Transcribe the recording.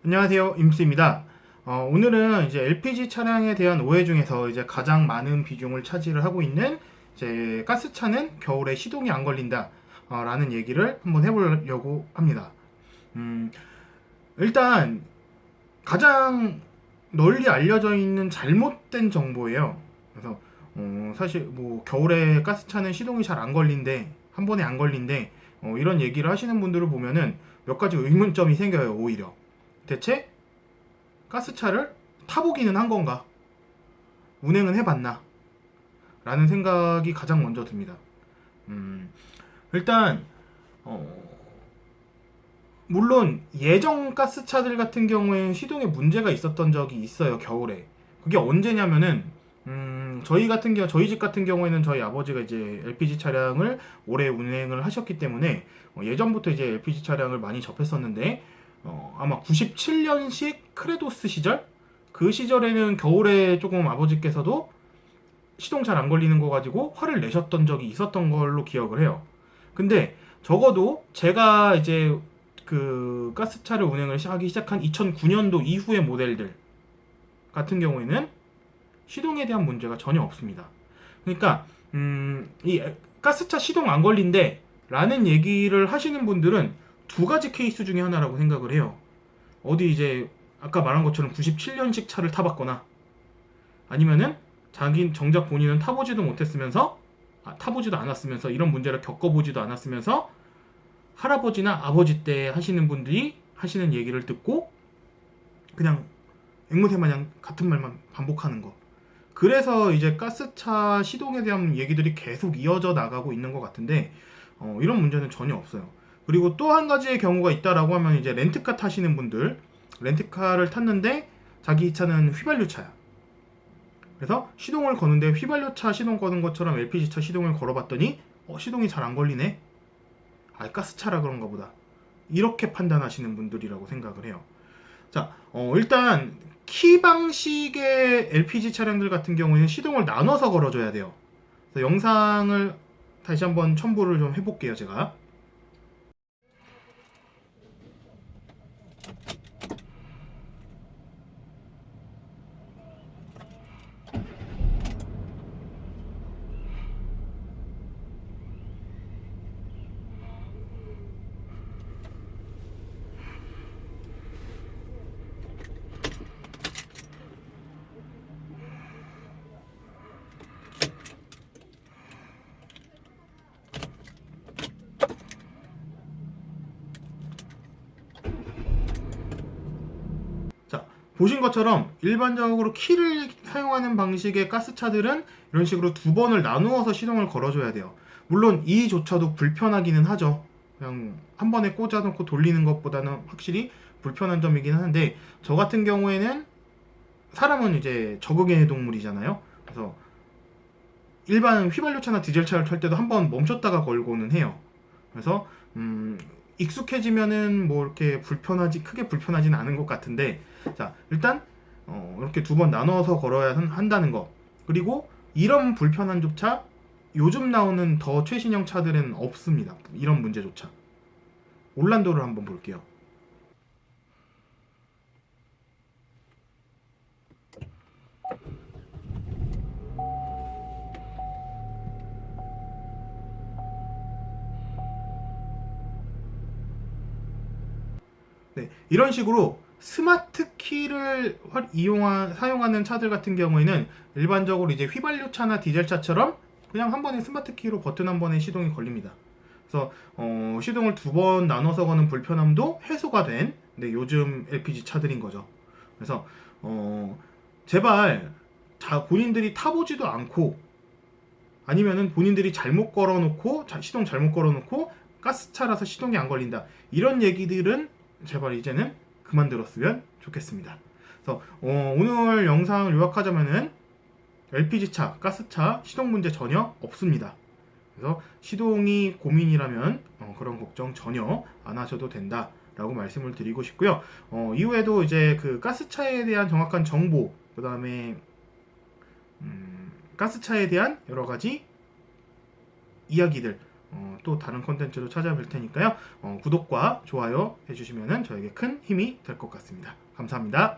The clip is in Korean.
안녕하세요, 임스입니다. 오늘은 이제 LPG 차량에 대한 오해 중에서 이제 가장 많은 비중을 차지를 하고 있는 이제 가스차는 겨울에 시동이 안 걸린다, 라는 얘기를 한번 해보려고 합니다. 음, 일단 가장 널리 알려져 있는 잘못된 정보예요. 그래서 사실 뭐 겨울에 가스차는 시동이 잘 안 걸린대, 한 번에 안 걸린대, 이런 얘기를 하시는 분들을 보면은 몇 가지 의문점이 생겨요. 오히려 대체 가스차를 타보기는 한 건가? 운행은 해봤나? 라는 생각이 가장 먼저 듭니다. 음, 일단, 어, 물론 예전 가스차들 같은 경우에는 시동에 문제가 있었던 적이 있어요, 겨울에. 그게 언제냐면은, 저희 집 같은 경우에는 저희 아버지가 이제 LPG 차량을 오래 운행을 하셨기 때문에, 예전부터 이제 LPG 차량을 많이 접했었는데, 아마 97년식 크레도스 시절? 그 시절에는 겨울에 조금 아버지께서도 시동 잘 안 걸리는 거 가지고 화를 내셨던 적이 있었던 걸로 기억을 해요. 근데 적어도 제가 이제 그 가스차를 운행을 하기 시작한 2009년도 이후의 모델들 같은 경우에는 시동에 대한 문제가 전혀 없습니다. 그러니까 이 가스차 시동 안 걸린대 라는 얘기를 하시는 분들은 두 가지 케이스 중에 하나라고 생각을 해요. 어디 이제 아까 말한 것처럼 97년식 차를 타봤거나 아니면은 자기 정작 본인은 타보지도 못했으면서 타보지도 않았으면서 이런 문제를 겪어보지도 않았으면서 할아버지나 아버지 때 하시는 분들이 하시는 얘기를 듣고 그냥 앵무새 마냥 같은 말만 반복하는 거. 그래서 이제 가스차 시동에 대한 얘기들이 계속 이어져 나가고 있는 것 같은데 이런 문제는 전혀 없어요. 그리고 또 한 가지의 경우가 있다라고 하면 이제 렌트카 타시는 분들 렌트카를 탔는데 자기 차는 휘발유 차야. 그래서 시동을 거는데 휘발유차 시동 거는 것처럼 LPG차 시동을 걸어봤더니 시동이 잘 안 걸리네. 가스차라 그런가 보다. 이렇게 판단하시는 분들이라고 생각을 해요. 자, 일단 키 방식의 LPG 차량들 같은 경우에는 시동을 나눠서 걸어줘야 돼요. 그래서 영상을 다시 한번 첨부를 좀 해볼게요, 제가. 자, 보신 것처럼 일반적으로 키를 사용하는 방식의 가스차들은 이런 식으로 두 번을 나누어서 시동을 걸어줘야 돼요. 물론 이조차도 불편하기는 하죠. 그냥 한 번에 꽂아놓고 돌리는 것보다는 확실히 불편한 점이긴 하는데 저 같은 경우에는 사람은 이제 적응의 동물이잖아요. 그래서 일반 휘발유차나 디젤차를 탈 때도 한번 멈췄다가 걸고는 해요. 그래서 익숙해지면은 뭐 이렇게 크게 불편하진 않은 것 같은데, 자 일단 이렇게 두 번 나눠서 걸어야 한다는 거. 그리고 이런 불편함조차 요즘 나오는 더 최신형 차들은 없습니다. 이런 문제조차. 올란도를 한번 볼게요. 네, 이런 식으로 스마트 키를 사용하는 차들 같은 경우에는 일반적으로 이제 휘발유차나 디젤차처럼 그냥 한 번에 스마트 키로 버튼 한 번에 시동이 걸립니다. 그래서 시동을 두 번 나눠서 거는 불편함도 해소가 된 요즘 LPG 차들인 거죠. 그래서 제발 본인들이 타보지도 않고 아니면은 본인들이 잘못 걸어놓고 시동 잘못 걸어놓고 가스차라서 시동이 안 걸린다 이런 얘기들은 제발 이제는 그만 들었으면 좋겠습니다. 그래서 오늘 영상을 요약하자면은 LPG차, 가스차 시동 문제 전혀 없습니다. 그래서 시동이 고민이라면 그런 걱정 전혀 안 하셔도 된다라고 말씀을 드리고 싶고요. 이후에도 이제 그 가스차에 대한 정확한 정보, 그 다음에 가스차에 대한 여러 가지 이야기들 또 다른 콘텐츠로 찾아뵐 테니까요. 구독과 좋아요 해주시면 저에게 큰 힘이 될 것 같습니다. 감사합니다.